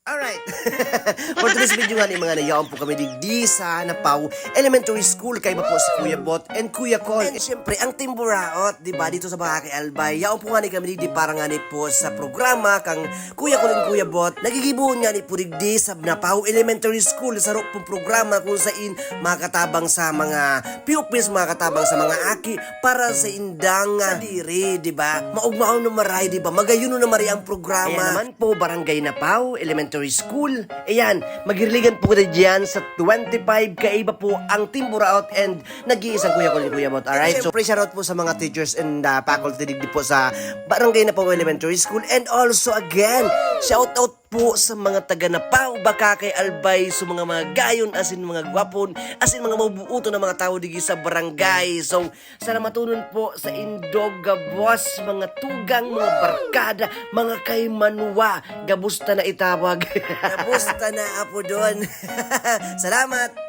Alright. For today's video nga ni mga nayaon po kami digdi sa Napaw Elementary School kay po si Kuya Bot and Kuya Col. And syempre, ang Team Buraot, di ba, dito sa Bakake Albay. Yaon po nga ni kami digdi para nga ni po sa programa kang Kuya Col and Kuya Bot. Nagigibuhon nga ni po digdi sa Napaw Elementary School sa rok pong programa kung saan makatabang sa mga pupils, makatabang sa mga aki para sa indang sa diri, di ba? Maugmaon no maray, di ba? Magayon no maray ang programa. Naman po, Barangay Napaw Elementary School. Ayan, magiriligan po tayo dyan sa 25 kaiba po ang Team Buraot and nag-iisang Kuya Col and Kuya Bot. Alright, so shout out po sa mga teachers and faculty digdi po sa Barangay Napaw Elementary School and also again, shout out po sa mga taga Napaw, Bakake, Albay, so mga gayon, asin mga gwapon, asin mga mabuuto na mga tao digi sa barangay. So, sana matunon po sa Indog, boss, mga tugang, mga barkada, mga kaymanwa. Gabusta na itawag. Gabusta na apo doon. Salamat!